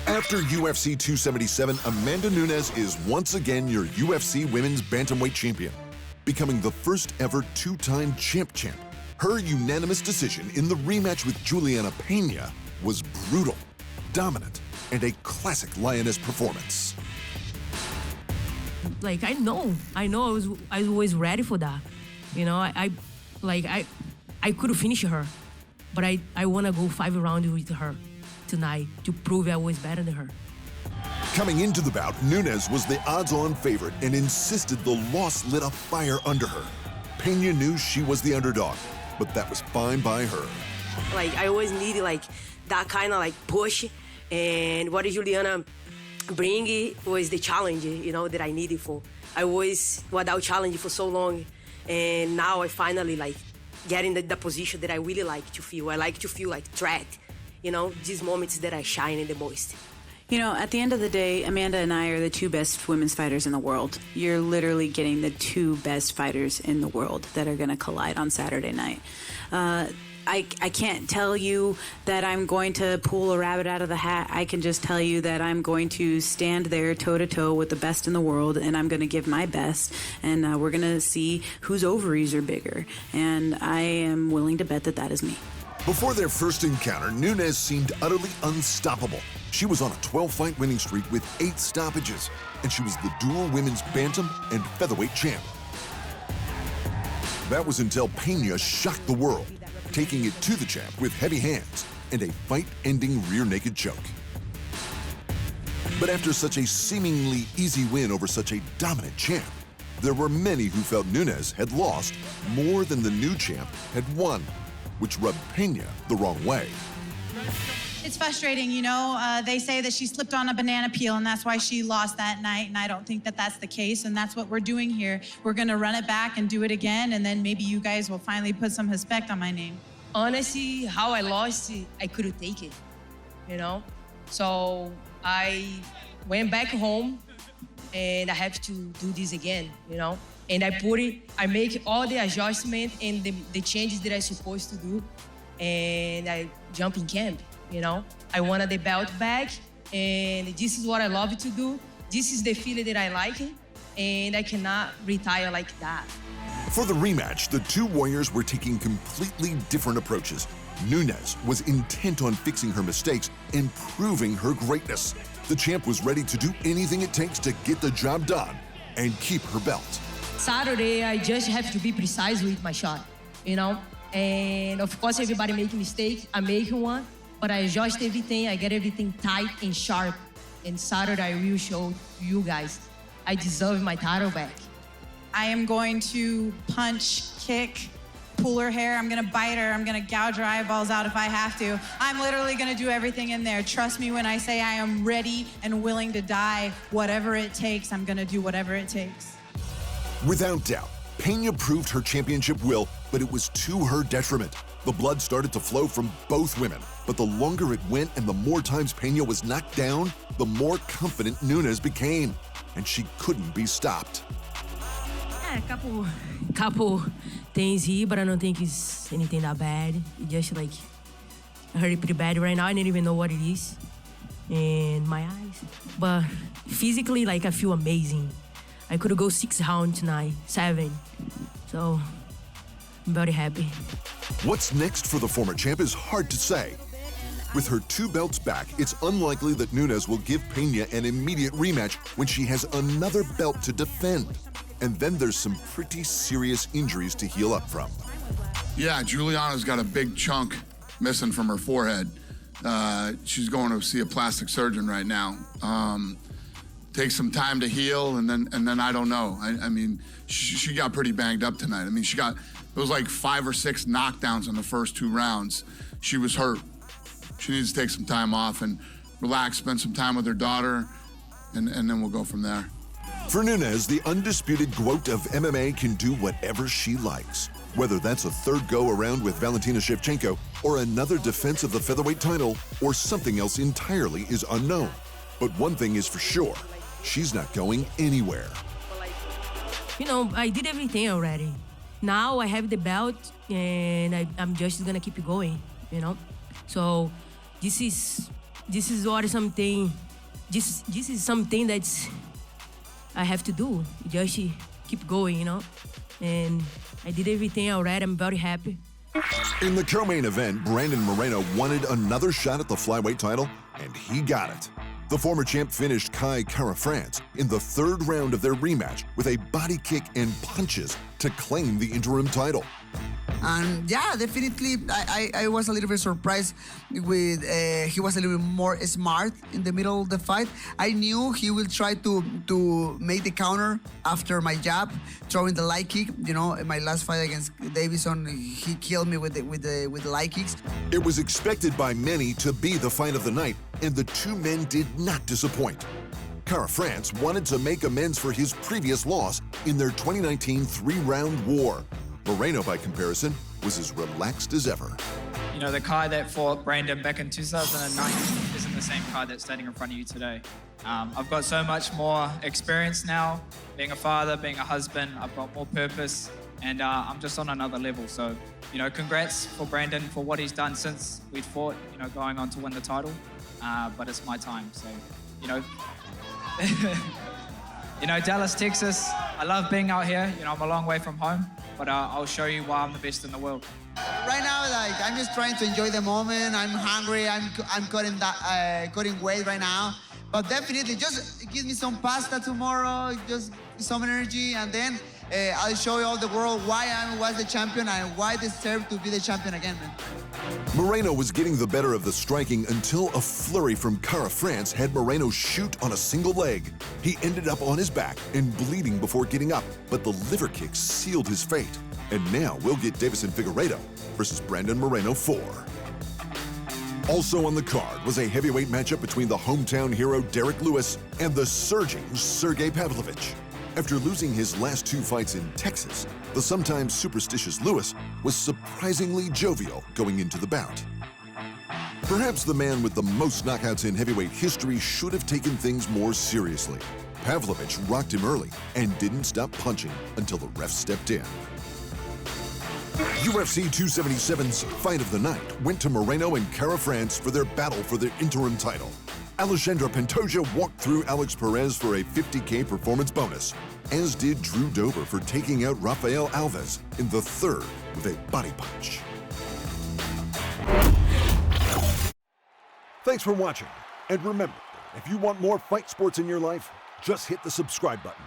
After UFC 277, Amanda Nunes is once again your UFC Women's Bantamweight Champion, becoming the first ever two-time champ. Her unanimous decision in the rematch with Juliana Pena was brutal, dominant, and a classic Lioness performance. Like, I know I was always ready for that. You know, I could finish her, but I want to go 5 rounds with her tonight to prove I was better than her. Coming into the bout, Nunes was the odds-on favorite and insisted the loss lit a fire under her. Pena knew she was the underdog, but that was fine by her. Like, I always needed like that kind of like push, and what Juliana bring was the challenge, you know, that I needed for. I was without challenge for so long, and now I finally like get in the position that I really like to feel. I like to feel like threat, you know, these moments that I shine in the most. You know, at the end of the day, Amanda and I are the two best women's fighters in the world. You're literally getting the two best fighters in the world that are going to collide on Saturday night. I can't tell you that I'm going to pull a rabbit out of the hat. I can just tell you that I'm going to stand there toe-to-toe with the best in the world, and I'm going to give my best, and we're going to see whose ovaries are bigger. And I am willing to bet that that is me. Before their first encounter, Nunes seemed utterly unstoppable. She was on a 12-fight winning streak with 8 stoppages, and she was the dual women's bantam and featherweight champ. That was until Pena shocked the world, taking it to the champ with heavy hands and a fight-ending rear-naked choke. But after such a seemingly easy win over such a dominant champ, there were many who felt Nunes had lost more than the new champ had won, which rubbed Pena the wrong way. It's frustrating, you know. They say that she slipped on a banana peel and that's why she lost that night, and I don't think that that's the case, and that's what we're doing here. We're gonna run it back and do it again, and then maybe you guys will finally put some respect on my name. Honestly, how I lost, I couldn't take it, you know? So I went back home and I have to do this again, you know? And I make all the adjustments and the changes that I'm supposed to do, and I jump in camp, you know? I wanted the belt back, and this is what I love to do. This is the feeling that I like, and I cannot retire like that. For the rematch, the two warriors were taking completely different approaches. Nunes was intent on fixing her mistakes and proving her greatness. The champ was ready to do anything it takes to get the job done and keep her belt. Saturday, I just have to be precise with my shot, you know? And of course, everybody making mistakes. I'm making one, but I adjust everything. I get everything tight and sharp. And Saturday, I will show you guys I deserve my title back. I am going to punch, kick, pull her hair. I'm gonna bite her. I'm gonna gouge her eyeballs out if I have to. I'm literally gonna do everything in there. Trust me when I say I am ready and willing to die. Whatever it takes, I'm gonna do whatever it takes. Without doubt, Pena proved her championship will, but it was to her detriment. The blood started to flow from both women, but the longer it went and the more times Pena was knocked down, the more confident Nunes became, and she couldn't be stopped. Yeah, couple things here, but I don't think it's anything that bad. It just like, I heard it pretty bad right now. I didn't even know what it is in my eyes. But physically, like, I feel amazing. I could go 6 rounds tonight, 7. So I'm very happy. What's next for the former champ is hard to say. With her 2 belts back, it's unlikely that Nunes will give Pena an immediate rematch when she has another belt to defend. And then there's some pretty serious injuries to heal up from. Yeah, Juliana's got a big chunk missing from her forehead. She's going to see a plastic surgeon right now. Takes some time to heal, and then I don't know. I mean, she got pretty banged up tonight. I mean, it was like 5 or 6 knockdowns in the first 2 rounds. She was hurt. She needs to take some time off and relax, spend some time with her daughter, and then we'll go from there. For Nunes, the undisputed GOAT of MMA can do whatever she likes. Whether that's a 3rd go-around with Valentina Shevchenko, or another defense of the featherweight title, or something else entirely is unknown. But one thing is for sure, she's not going anywhere. You know, I did everything already. Now I have the belt, and I'm just gonna keep it going, you know? So this is what something. This is something that's I have to do. Just keep going, you know. And I did everything already. I'm very happy. In the co-main event, Brandon Moreno wanted another shot at the flyweight title, and he got it. The former champ finished Kai Kara-France in the third round of their rematch with a body kick and punches to claim the interim title. And yeah, definitely, I was a little bit surprised with he was a little bit more smart in the middle of the fight. I knew he will try to make the counter after my jab, throwing the light kick. You know, in my last fight against Davison, he killed me with the light kicks. It was expected by many to be the fight of the night, and the two men did not disappoint. Kara-France wanted to make amends for his previous loss in their 2019 three-round war. Moreno, by comparison, was as relaxed as ever. You know, the Kai that fought Brandon back in 2009 isn't the same Kai that's standing in front of you today. I've got so much more experience now, being a father, being a husband. I've got more purpose, and I'm just on another level. So, you know, congrats for Brandon for what he's done since we'd fought, you know, going on to win the title. But it's my time, so, you know. You know, Dallas, Texas, I love being out here. You know, I'm a long way from home, but I'll show you why I'm the best in the world. Right now, like, I'm just trying to enjoy the moment. I'm hungry. I'm cutting weight right now. But definitely, just give me some pasta tomorrow, just some energy, and then I'll show you all the world why I was the champion and why I deserve to be the champion again, man. Moreno was getting the better of the striking until a flurry from Kara-France had Moreno shoot on a single leg. He ended up on his back and bleeding before getting up, but the liver kick sealed his fate. And now we'll get Deiveson Figueiredo versus Brandon Moreno 4. Also on the card was a heavyweight matchup between the hometown hero Derek Lewis and the surging Sergey Pavlovich. After losing his last two fights in Texas, the sometimes superstitious Lewis was surprisingly jovial going into the bout. Perhaps the man with the most knockouts in heavyweight history should have taken things more seriously. Pavlovich rocked him early and didn't stop punching until the ref stepped in. UFC 277's fight of the night went to Moreno and Kara-France for their battle for their interim title. Alexandra Pantoja walked through Alex Perez for a $50K performance bonus, as did Drew Dober for taking out Rafael Alves in the third with a body punch. Thanks for watching, and remember, if you want more fight sports in your life, just hit the subscribe button.